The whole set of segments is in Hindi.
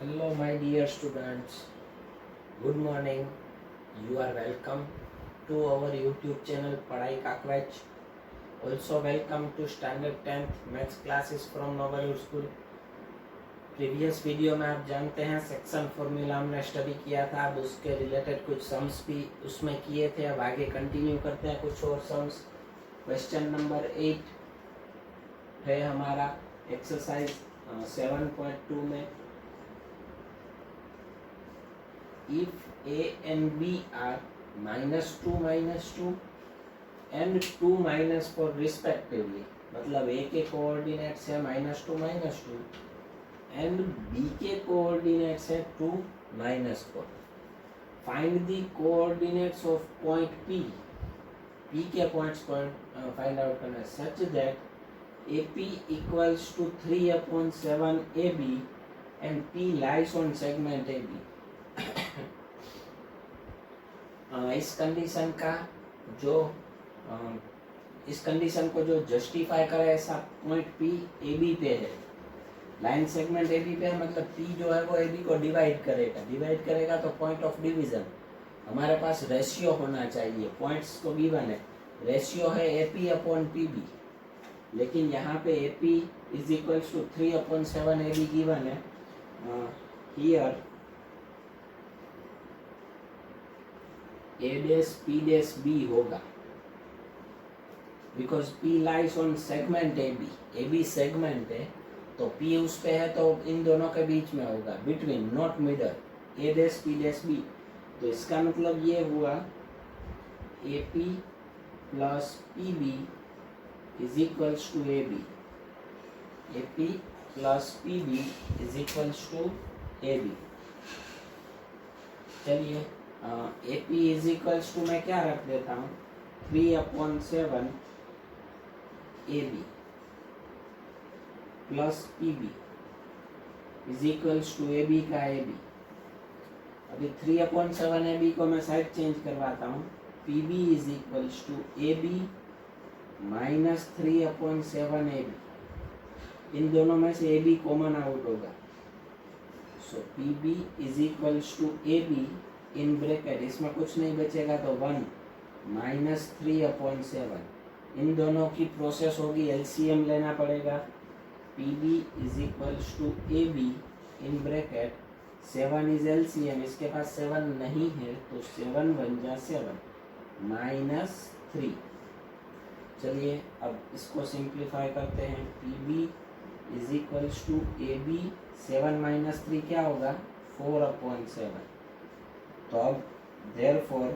Hello, my dear students. Good morning. You are welcome to our YouTube channel पढ़ाई काकवाच. Also welcome to Standard 10th Maths classes from Novalude School. Previous video में आप जानते हैं सेक्शन फॉर्मूला हमने स्टडी किया था. अब उसके रिलेटेड कुछ सम्स भी उसमें किए थे. अब आगे कंटिन्यू करते हैं कुछ और सम्स. क्वेश्चन नंबर 8 है हमारा एक्सरसाइज 7.2 में. If a and b are -2 -2 and 2 -4 respectively, मतलब a के कोऑर्डिनेट्स है -2 -2 and b के कोऑर्डिनेट्स है 2 -4. Find the coordinates of point p. p के पॉइंट्स फाइंड आउट करना है such that AP equals to 3/7 AB and p lies on segment AB. इस कंडीशन का जो इस कंडीशन को जो जस्टिफाई करे ऐसा पॉइंट पी ए बी पे है. लाइन सेगमेंट ए बी पे है, मतलब पी जो है वो ए बी को डिवाइड करेगा तो पॉइंट ऑफ डिवीजन हमारे पास रेशियो होना चाहिए. पॉइंट्स तो गिवन है, रेशियो है A P upon P B, लेकिन यहाँ पे A P is equals to 3/7 A B given है. Here A dash P dash B होगा because P lies on segment AB. AB segment है तो P उस पे है तो इन दोनों के बीच में होगा, between not middle. A dash P dash B. तो इसका मतलब ये हुआ AP plus PB is equals to AB. AP plus PB is equals to AB. चलिए AP इज इक्वल्स टू मैं क्या रख देता हूँ 3/7 AB plus PB is equals to AB का AB. अभी 3/7 AB को मैं साइड चेंज करवाता हूँ. PB is equals to AB minus 3/7 AB. इन दोनों में से AB कॉमन आउट होगा. So PB is equals to AB in bracket, इसमें कुछ नहीं बचेगा तो 1 माइनस 3/7. इन दोनों की प्रोसेस होगी, एलसीएम लेना पड़ेगा. PB is equals to AB in bracket 7 is LCM. इसके पास 7 नहीं है तो 7 बन जा 7 माइनस 3. चलिए अब इसको सिंप्लीफाई करते हैं. PB is equals to AB 7 minus 3 क्या होगा 4/7. तो अब देयरफॉर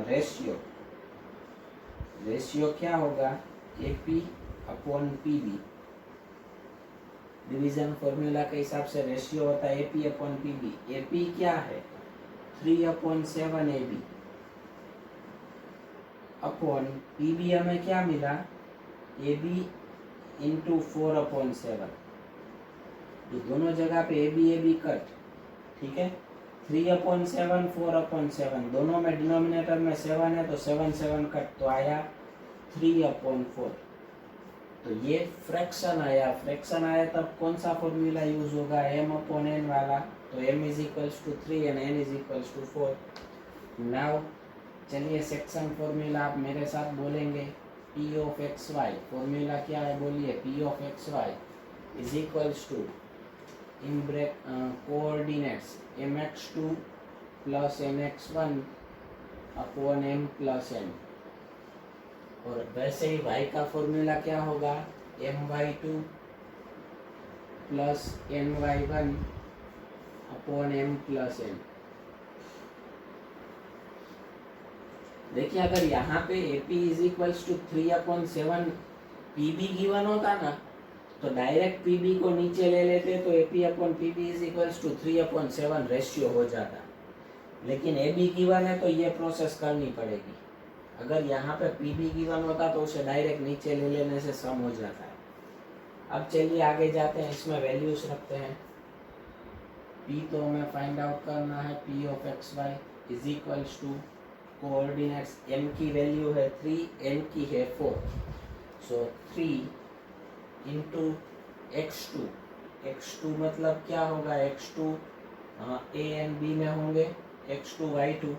रेशियो क्या होगा AP upon PB. Division formula के हिसाब से रेशियो होता है AP अपॉन PB. AP क्या है 3/7 AB अपॉन PB. हमें क्या मिला AB इंटू 4/7. ये दोनों जगह पे AB कट, ठीक है. 3/7 4/7 दोनों में डिनोमिनेटर में 7 है तो 7 कट तो आया 3/4. तो ये फ्रैक्शन आया तब कौन सा फॉर्मूला यूज होगा m/n वाला. तो m is equals to 3 and n is equals to 4. Now चलिए सेक्शन फॉर्मूला आप मेरे साथ बोलेंगे. p ऑफ xy फॉर्मूला क्या है बोलिए. p of xy is equals to in bracket coordinates mx2 plus mx1 upon m plus n. और वैसे ही y का फॉर्मूला क्या होगा my2 plus my1 upon m plus n. देखिए अगर यहाँ पे AP is equals to 3/7 PB given होता ना तो डायरेक्ट PB को नीचे ले लेते तो AP upon PB is equals to 3/7 ratio हो जाता. लेकिन AB गिवन है तो ये प्रोसेस करनी पड़ेगी. अगर यहाँ पे PB गिवन होता तो उसे डायरेक्ट नीचे ले लेने से सम हो जाता है. अब चलिए आगे जाते हैं, इसमें वैल्यूज रखते हैं. P तो हमें फाइंड आउट करना है. P of xy is equals to coordinates m की वैल्यू है 3, n की है 4. सो 3 इंटू x2 x2 मतलब क्या होगा, x2 a एंड b में होंगे, x2 y2,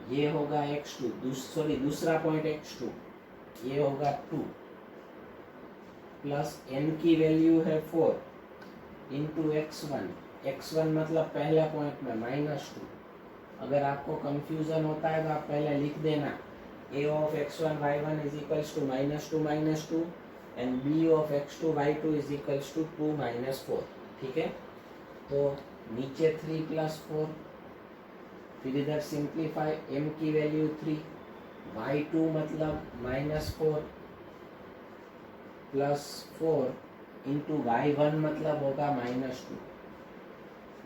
ये होगा x2, सॉरी दूसरा पॉइंट x2, ये होगा 2 प्लस n की वैल्यू है 4 इंटू x1 मतलब पहला पॉइंट में -2। अगर आपको कंफ्यूजन होता है तो आप पहले लिख देना a of x1 y1 is equals to -2 and b of x2 y2 is equals to 2 -4। ठीक है, तो नीचे 3 + 4, फिर इधर सिंप्लीफाई, m की वैल्यू 3, y2 मतलब -4 प्लस 4 इंटू y1 मतलब होगा -2,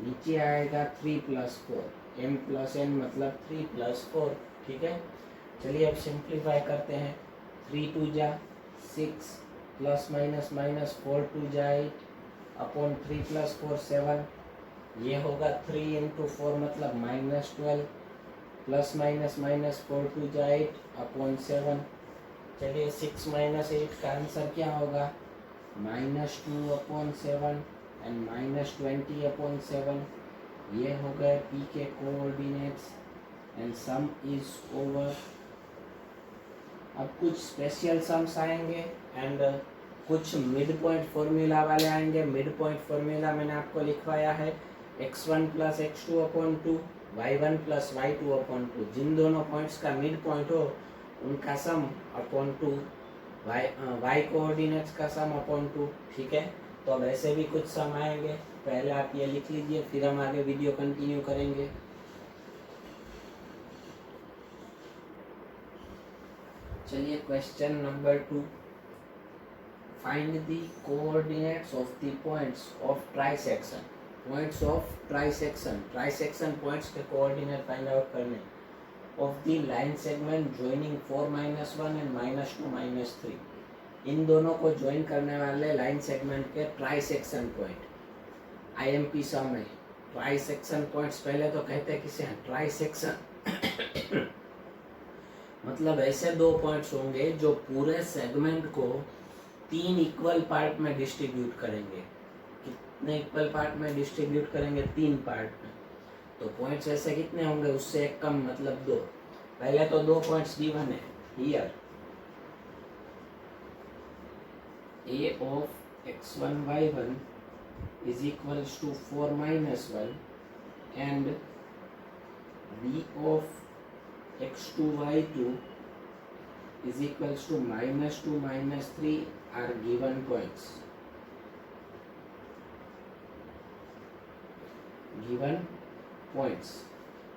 नीचे आएगा 3 + 4, m + n मतलब 3 + 4। ठीक है, चलिए अब सिंप्लीफाई करते हैं। 3 2 जा 6 प्लस माइनस माइनस 4 2 जा 8 अपॉन 3 + 4 7, ये होगा 3 इंटू 4 मतलब -12 प्लस माइनस माइनस 4 2 जा 8 अपॉन 7। चलिए 6 - 8 का आंसर क्या होगा, -2 अपॉन 7 एंड -20 अपॉन 7। ये हो गए पी के coordinates and some is over. अब कुछ स्पेशल सम्स आएंगे एंड कुछ मिड पॉइंट फॉर्मूला वाले आएंगे। मिड पॉइंट फॉर्मूला मैंने आपको लिखवाया है x1 + x2 upon 2, y1 + y2 upon 2। जिन दोनों पॉइंट्स का मिड पॉइंट हो उनका सम अपॉन 2, y कोऑर्डिनेट्स का सम अपॉन 2। ठीक है, तो अब ऐसे भी कुछ सम आएंगे, पहले आप ये लिख लीजिए, फिर हम आगे वीडियो कंटिन्यू करेंगे। चलिए question number 2, find the coordinates of the points of trisection. Points of trisection, trisection points के कोऑर्डिनेट फाइंड आउट करने of the line segment joining 4 - 1 and -2 - 3। इन दोनों को ज्वाइन करने वाले लाइन सेगमेंट के ट्राइसेक्शन पॉइंट। आईएमपी सम है ट्राइसेक्शन पॉइंट्स, पहले तो कहते हैं किसे ट्राइसेक्शन मतलब ऐसे दो पॉइंट्स होंगे जो पूरे सेगमेंट को 3 इक्वल पार्ट में डिस्ट्रीब्यूट करेंगे। कितने इक्वल पार्ट में डिस्ट्रीब्यूट करेंगे, 3 पार्ट में। तो पॉइंट्स ऐसे कितने होंगे, उससे एक कम मतलब 2। पहले तो 2 पॉइंट्स गिवन है here, a of x1 y1 is equals to 4 - 1 and b of x2 y2 is equals to -2 - 3 are given points, given points।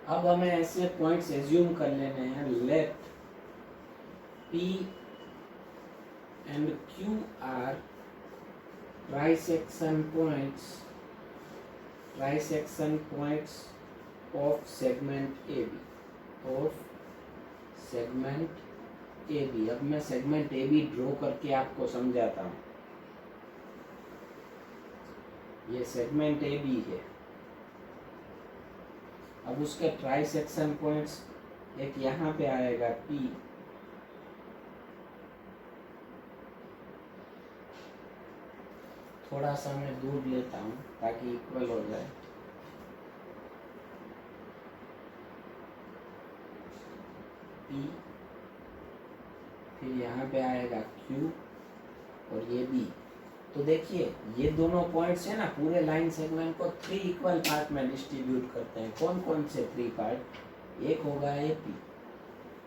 अब हमें ऐसे पॉइंट्स एज्यूम कर लेने हैं, late p and q are trisection points of segment AB, of segment AB। अब मैं सेगमेंट AB ड्रॉ करके आपको समझाता हूँ। ये सेगमेंट AB है। अब उसके ट्राइसेक्शन पॉइंट्स, एक यहाँ पे आएगा P, थोड़ा सा मैं दूर लेता हूँ ताकि इक्वल हो जाए। P, फिर यहाँ पे आएगा Q और ये B। तो देखिए ये दोनों पॉइंट्स है ना, पूरे लाइन सेगमेंट को 3 इक्वल पार्ट में डिस्ट्रीब्यूट करते हैं। कौन कौन से 3 पार्ट, एक होगा AP,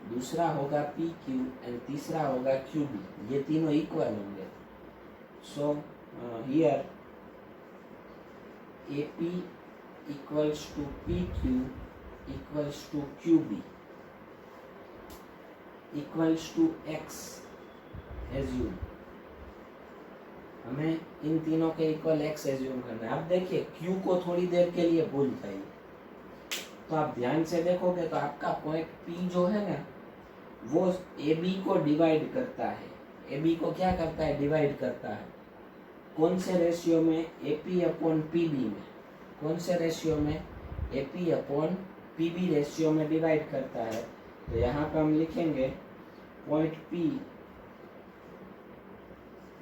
दूसरा होगा PQ एंड तीसरा होगा QB। ये तीनों इक्वल होंगे। So here AP equals to PQ equals to QB equals to X assume. हमें इन तीनों के इक्वल X एज्यूम करना है। अब देखिए Q को थोड़ी देर के लिए भूल जाइए, तो आप ध्यान से देखोगे तो आपका पॉइंट P जो है ना, वो AB को डिवाइड करता है। AB को क्या करता है, डिवाइड करता है। कौन से रेशियो में, AP अपॉन PB में। कौन से रेशियो में, AP अपॉन PB रेशियो में डिवाइड करता है। तो यहाँ पे हम लिखेंगे point P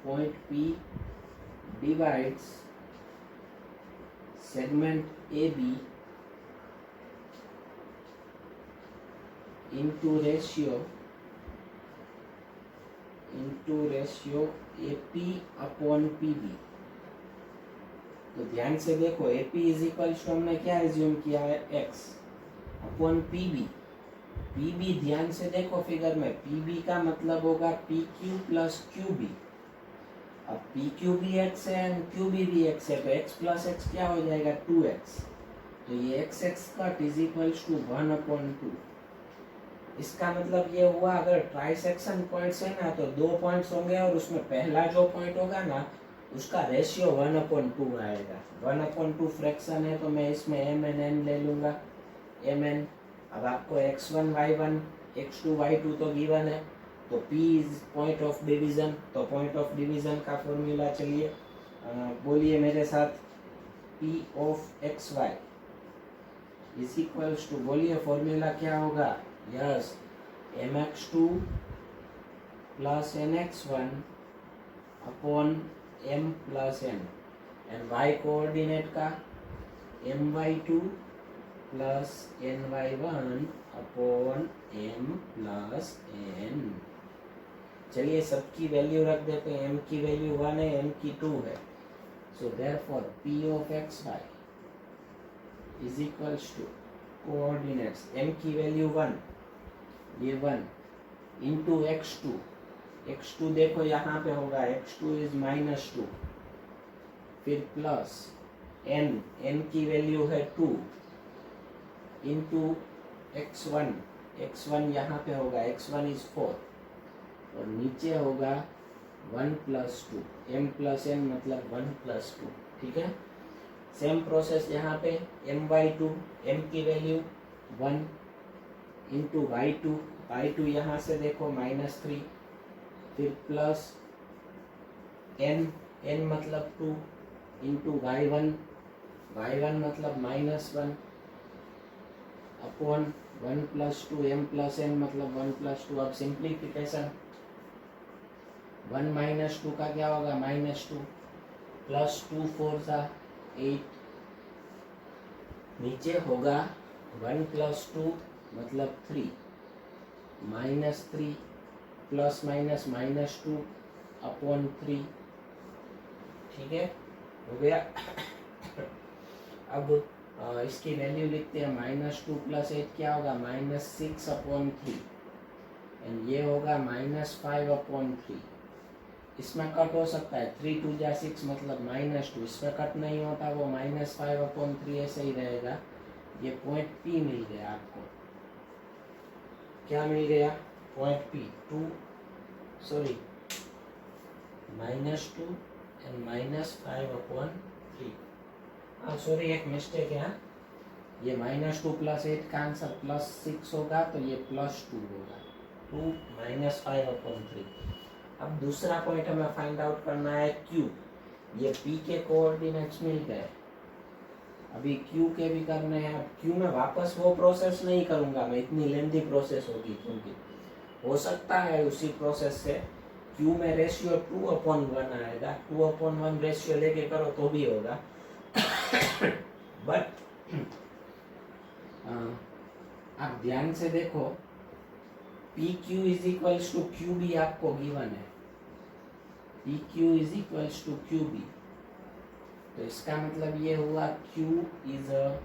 point P divides segment AB into ratio AP upon PB। तो ध्यान से देखो, AP इज इक्वल टू हमने क्या एज्यूम किया है, x अपॉन PB। PB ध्यान से देखो फिगर में, PB का मतलब होगा PQ प्लस QB। अब PQ भी x है और QB भी x है, तो x प्लस x क्या हो जाएगा, 2x। तो ये x cut is equal to 1/2। इसका मतलब ये हुआ, अगर ट्राइसेक्शन पॉइंट्स है ना तो 2 पॉइंट्स होंगे और उसमें पहला जो पॉइंट होगा ना उसका रेशियो 1/2 आएगा। 1/2 फ्रैक्शन है तो मैं इसमें mn ले लूँगा, mn। अब आपको x1 y1 x2 y2 तो गिवन है, तो P is point of division. तो पॉइंट ऑफ डिवीजन का फॉर्मूला चलिए बोलिए मेरे साथ, P of xy is equals to, बोलिए फॉर्मूला क्या होगा, yes mx2 plus nx1 upon m plus n। And y coordinate का my2 plus ny1 upon m plus n। चलिए सबकी वैल्यू रख देते हैं, m की वैल्यू 1 है, n की 2 है। So therefore p of xy is equals to coordinates, m की वैल्यू 1, ये 1 इंटू x2 देखो यहाँ पे होगा x2 इज -2, फिर प्लस n की वैल्यू है 2 इंटू x1 यहाँ पे होगा x1 इज 4 और नीचे होगा 1 प्लस 2, m प्लस n मतलब 1 प्लस 2। ठीक है, सेम प्रोसेस यहाँ पे my2, m की वैल्यू 1 इंटू y2 यहाँ से देखो -3, फिर प्लस n मतलब 2 इंटू y1 मतलब -1 upon 1 plus 2, m plus n मतलब 1 प्लस 2। अब सिंप्लीफिकेशन, 1 माइनस 2 का क्या होगा, -2 प्लस 2 4 सा 8, नीचे होगा 1 प्लस 2 मतलब 3, -3 प्लस माइनस -2 अपॉन 3। ठीक है, हो गया। अब इसकी वैल्यू लिखते हैं, -2 प्लस 8 क्या होगा, -6 अपॉन 3 एंड ये होगा -5 अपॉन 3। इसमें कट हो सकता है, 3 2 जा 6 मतलब -2, इसमें कट नहीं होता, वो -5 अपॉन 3 ऐसे ही रहेगा। ये पॉइंट P मिल गया आपको, क्या मिल गया, point P, -2 and -5 upon 3। Sorry एक मिस्टेक है, ये -2 प्लस 8 का आंसर +6 होगा, तो ये +2 होगा, 2 -5 अपॉन 3। अब दूसरा पॉइंट हमें फाइंड आउट करना है Q। ये P के कोऑर्डिनेट्स मिल गए, अभी Q के भी करने हैं। अब Q में वापस वो प्रोसेस नहीं करूंगा मैं, इतनी लेंथी प्रोसेस होगी, क्योंकि हो सकता है उसी प्रोसेस से Q में रेशियो 2/1 आएगा, 2/1 रेशियो लेके करो तो भी होगा। बट आप ध्यान से देखो, PQ is equals to QB आपको गिवन है, PQ is equals to QB। तो इसका मतलब ये हुआ Q is a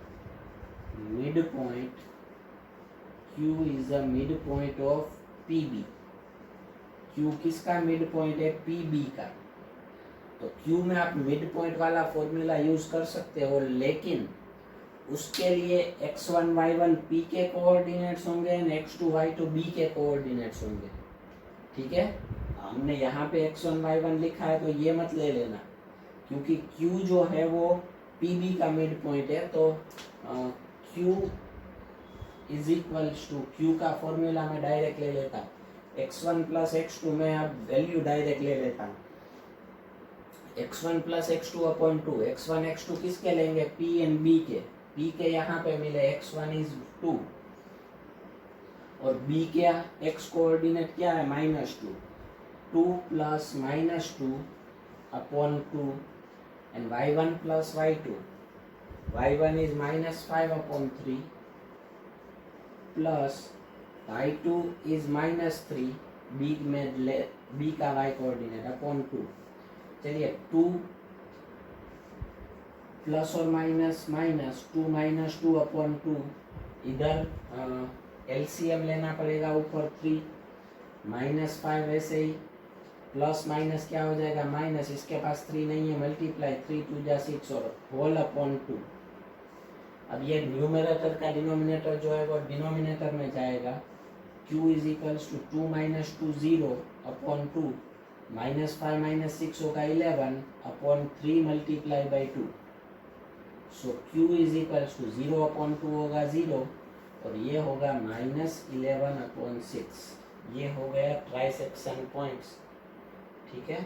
mid point of PB। Q किसका मिड पॉइंट है, PB का। तो Q में आप मिड पॉइंट वाला फॉर्मूला यूज कर सकते हो, लेकिन उसके लिए x1 y1 P के कोऑर्डिनेट्स होंगे और x2 y2 B के कोऑर्डिनेट्स होंगे। ठीक है, हमने यहाँ पे x1 y1 लिखा है तो ये मत ले लेना, क्योंकि Q जो है वो PB का मिड पॉइंट है। तो Q is equals to, Q का फॉर्मूला मैं डायरेक्ट ले लेता, x1 प्लस x2 में अब वैल्यू डायरेक्ट ले लेता हूँ, x1 plus x2 upon 2। x1 x2 किसके लेंगे, P एंड B के। P के यहाँ पे मिले x1 इज 2 और B के x कोऑर्डिनेट क्या है, -2। 2 plus minus 2 upon 2 and y1 plus y2. y1 is minus 5 upon 3 plus y2 is minus 3 b में b का y कोऑर्डिनेट अपॉन 2. चलिए 2 प्लस और माइनस माइनस 2 माइनस 2 अपॉन 2. इधर एलसीएम लेना पड़ेगा ऊपर 3 माइनस 5 ऐसे ही प्लस माइनस क्या हो जाएगा माइनस. इसके पास 3 नहीं है मल्टीप्लाई 3 2 जा 6 और होल अपॉन 2. अब ये न्यूमरेटर का डिनोमिनेटर जो है वो डिनोमिनेटर में जाएगा. q is equals to 2 minus 2 0 upon 2 minus 5 minus 6 होगा 11 upon 3 multiply by 2. So q is equals to 0 upon 2 होगा 0 और ये होगा माइनस 11 अपॉन 6. ये हो गया ट्राइसेक्शन पॉइंट्स. ठीक है.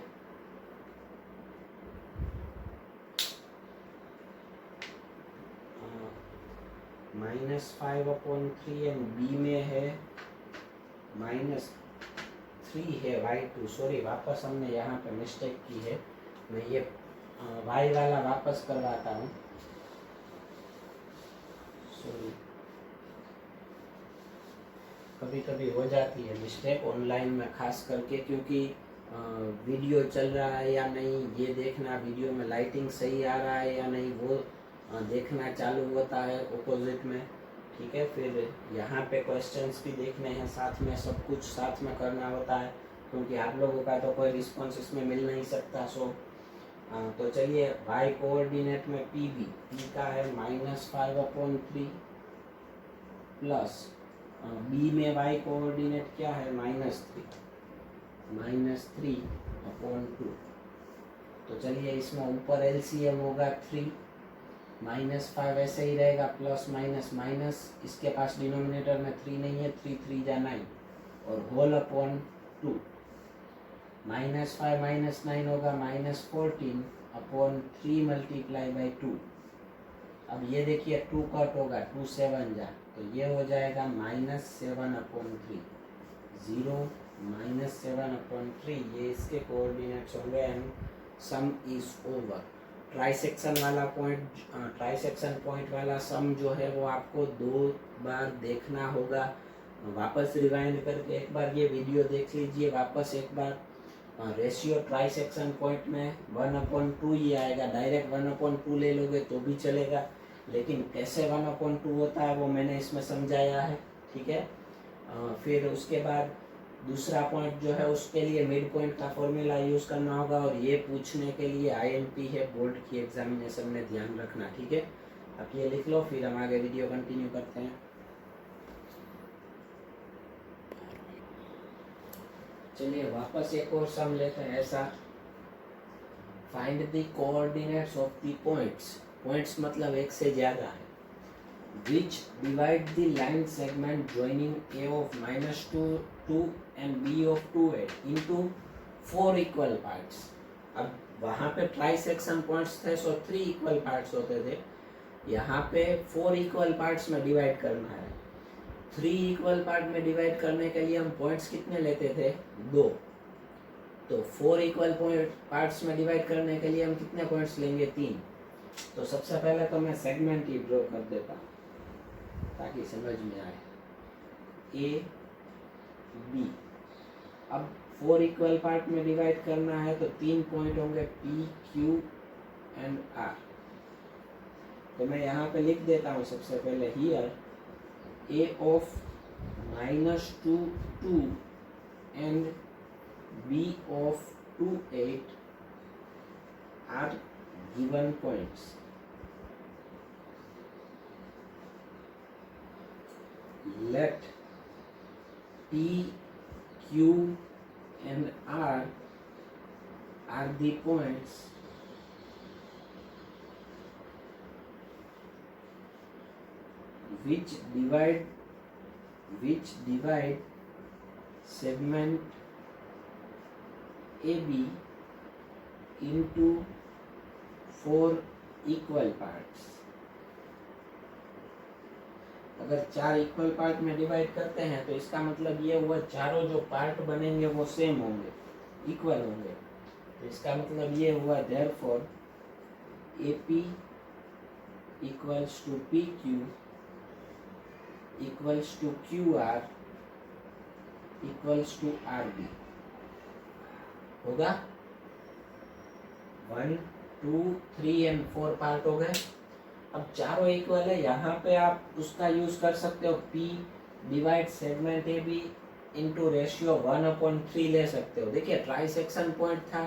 -5 अपॉन 3 एंड बी में है -3 है y2. सॉरी वापस हमने यहाँ पे मिस्टेक की है. मैं ये y वाला वापस करवाता हूँ. सॉरी कभी कभी हो जाती है मिस्टेक ऑनलाइन में खास करके क्योंकि वीडियो चल रहा है या नहीं ये देखना, वीडियो में लाइटिंग सही आ रहा है या नहीं वो देखना चालू होता है ऑपोजिट में. ठीक है. फिर यहाँ पे क्वेश्चंस भी देखने हैं साथ में, सब कुछ साथ में करना होता है क्योंकि आप लोगों का तो कोई रिस्पॉन्स इसमें मिल नहीं सकता. तो चलिए y कोऑर्डिनेट में पी का है -5 अपॉन 3 प्लस b में y कोऑर्डिनेट क्या है -3 अपॉन 2. तो चलिए इसमें ऊपर एलसीएम होगा 3 -5 ऐसे ही रहेगा प्लस माइनस माइनस. इसके पास डिनोमिनेटर में 3 नहीं है 3 3 जा 9 और होल अपॉन 2. -5 माइनस 9 होगा -14 अपॉन 3 मल्टीप्लाई बाई 2. अब ये देखिए 2 कट होगा 2 7 जा तो ये हो जाएगा -7 अपॉन 3 0 -7 अपॉन 3. ये इसके कोऑर्डिनेट्स होंगे and some is over. Trisection वाला पॉइंट ट्राइसेक्शन पॉइंट वाला सम जो है वो आपको 2 बार देखना होगा. वापस रिवाइंड करके एक बार ये वीडियो देख लीजिए वापस एक बार. रेशियो ट्राइसेक्शन पॉइंट में 1/2 ही आएगा. डायरेक्ट 1/2 ले लोगे तो भी चलेगा लेकिन कैसे 1/2 होता है वो मैंने इसमें समझाया है. ठीक है. फिर उसके बाद दूसरा पॉइंट जो है उसके लिए मिड पॉइंट का फॉर्मूला यूज़ करना होगा और ये पूछने के लिए आईएमपी है बोर्ड की एग्जामिनेशन में ध्यान रखना. ठीक है. आप ये लिख लो फिर हम आगे वीडियो कंटिन्यू करते हैं. चलिए वापस एक और सम लेते हैं ऐसा. Find the coordinates of the points. Points मतलब एक से ज़्यादा है. which divide the line segment joining a of -2 and b of 2 into 4 equal parts. अब वहाँ पे ट्राइसेक्शन पॉइंट्स थे सो 3 इक्वल पार्ट्स होते थे. यहाँ पे 4 इक्वल पार्ट्स में डिवाइड करना है. 3 इक्वल पार्ट में डिवाइड करने के लिए हम पॉइंट्स कितने लेते थे 2. तो 4 इक्वल पार्ट्स में डिवाइड करने के लिए हम कितने पॉइंट्स लेंगे 3. तो सबसे पहले तो मैं सेगमेंट ही ड्रॉ कर देता हूँ ताकि समझ में आए. A B. अब 4 इक्वल पार्ट में डिवाइड करना है तो 3 पॉइंट होंगे पी क्यू एंड आर. तो मैं यहाँ पे लिख देता हूँ सबसे पहले here A of -2 2 and B of 2 8 are given points. Let P, Q and R are the points which divide segment AB into 4 equal parts. अगर 4 इक्वल पार्ट में डिवाइड करते हैं तो इसका मतलब ये हुआ चारों जो पार्ट बनेंगे वो सेम होंगे. इक्वल होंगे। तो इसका मतलब ये हुआ therefore AP equals to PQ equals to QR equals to RB होगा। 1 2 3 एंड 4 पार्ट हो गए। अब चारों इक्वल है, यहाँ पे आप उसका यूज कर सकते हो, P divide segment AB into ratio 1/3 ले सकते हो। देखिए ट्राई सेक्शन पॉइंट था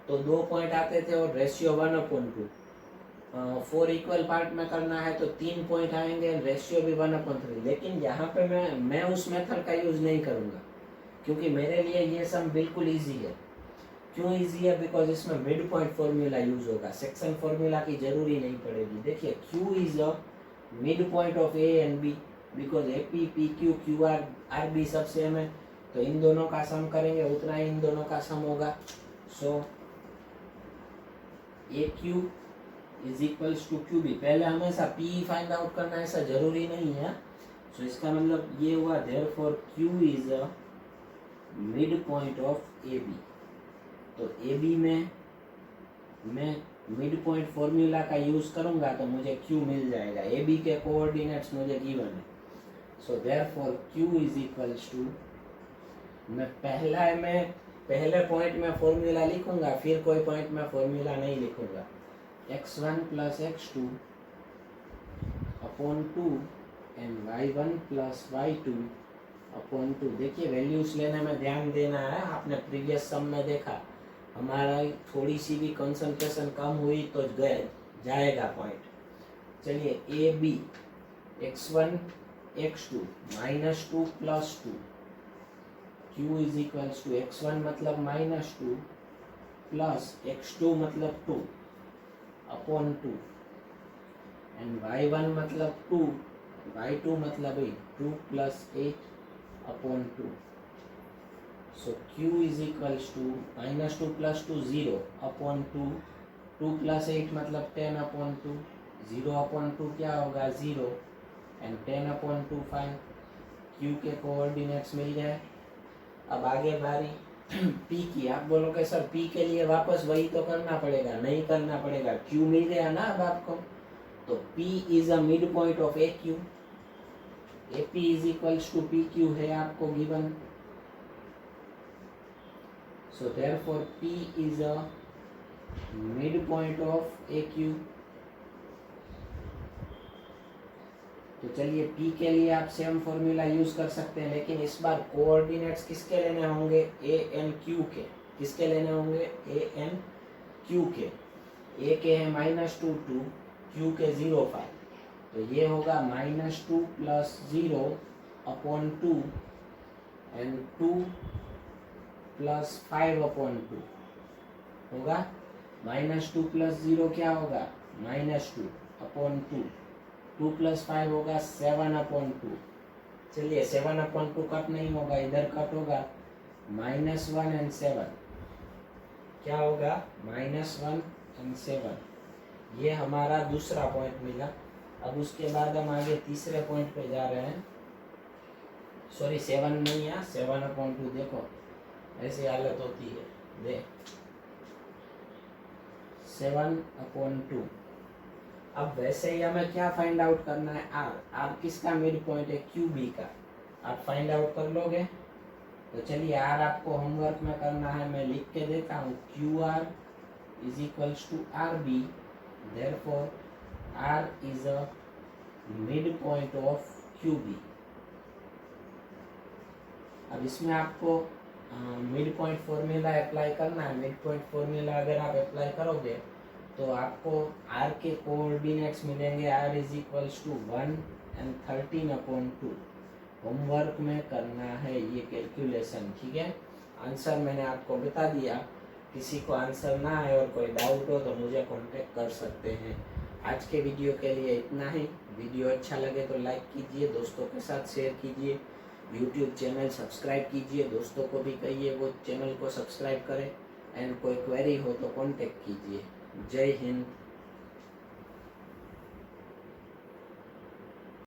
तो 2 पॉइंट आते थे और रेशियो 1/2। 4 इक्वल पार्ट में करना है तो 3 पॉइंट आएंगे, रेशियो भी 1/3। लेकिन यहाँ पे मैं उस मेथड का यूज नहीं करूँगा क्योंकि मेरे लिए ये सम बिल्कुल ईजी है। क्यों इजी है? बिकॉज इसमें मिड पॉइंट फॉर्मूला यूज होगा, सेक्शन फॉर्मूला की जरूरी नहीं पड़ेगी। देखिए Q is a mid point of A and B because AP PQ QR RB सब सेम है, तो इन दोनों का सम करेंगे उतना ही इन दोनों का सम होगा। So AQ is equals to QB। पहले हमेशा P फाइंड आउट करना ऐसा जरूरी नहीं है। सो इसका मतलब ये हुआ therefore Q is a mid point of AB। तो AB में मैं मिड पॉइंट फॉर्मूला का यूज करूंगा तो मुझे Q मिल जाएगा। AB के कोऑर्डिनेट्स मुझे गिवन है। So therefore Q is equals to, मैं पहले पॉइंट में फॉर्मूला लिखूंगा, फिर कोई पॉइंट में फॉर्मूला नहीं लिखूंगा। x1 plus x2 upon 2 and y1 plus y2 upon 2। देखिए वैल्यूज लेने में ध्यान देना है। आपने प्रीवियस सम में देखा हमारा थोड़ी सी भी कंसंट्रेशन कम हुई तो जाएगा पॉइंट। चलिए AB x1 x2 -2 plus 2 Q is equals to x1 मतलब -2 प्लस x2 मतलब 2 अपॉन 2 एंड y1 मतलब 2 y2 मतलब 2 plus 8 upon 2। So Q is equals to -2 plus 2 0 upon 2, 2 plus 8 मतलब 10 upon 2, 0 upon 2 क्या होगा 0 and 10 upon 2 5। Q के कोऑर्डिनेट्स मिल गए। अब आगे बारी P की। आप बोलोगे सर P के लिए वापस वही तो करना पड़ेगा, नहीं करना पड़ेगा, Q मिल गया ना अब आपको। तो P is a mid point of AQ, AP is equals to PQ है आपको given. So therefore P is a midpoint of AQ। तो चलिए P के लिए आप सेम फॉर्मूला यूज कर सकते हैं, लेकिन इस बार कोऑर्डिनेट्स किसके लेने होंगे? A N Q के। किसके लेने होंगे? A N Q के। A के हैं -2 2, Q के 0 5। तो ये होगा -2 plus 0 upon 2 and 2 plus 5 upon 2 होगा। -2 प्लस 0 क्या होगा? -2 अपॉन 2, 2 प्लस 5 होगा 7 अपॉन 2। चलिए 7 अपॉन 2 कट नहीं होगा, इधर कट होगा। -1 एंड 7 क्या होगा? -1 एंड 7। ये हमारा दूसरा पॉइंट मिला। अब उसके बाद हम आगे तीसरे पॉइंट पे जा रहे हैं। सॉरी 7 नहीं है, 7 अपॉन 2 देखो ऐसी हालत होती है। दे 7 अपॉन 2। अब वैसे ही हमें क्या फाइंड आउट करना है? R किसका मिड पॉइंट है? QB का। आप फाइंड आउट कर लोगे। तो चलिए R आपको होमवर्क में करना है, मैं लिख के देता हूँ। QR is equals to RB, therefore R is a mid point of QB। अब इसमें आपको मिड पॉइंट फॉर्मूला अप्लाई करना है। मिड पॉइंट फॉर्मूला अगर आप अप्लाई करोगे तो आपको R के कोऑर्डिनेट्स मिलेंगे। R is equals to 1 and 13 upon 2। Homework में करना है ये कैलकुलेशन, ठीक है। आंसर मैंने आपको बता दिया। किसी को आंसर ना आए और कोई डाउट हो तो मुझे कांटेक्ट कर सकते हैं। आज के वीडियो के लिए इतना ही। वीडियो अच्छा लगे तो लाइक कीजिए, दोस्तों के साथ शेयर कीजिए, यूट्यूब चैनल सब्सक्राइब कीजिए, दोस्तों को भी कहिए वो चैनल को सब्सक्राइब करें। एंड कोई क्वेरी हो तो कांटेक्ट कीजिए। जय हिंद।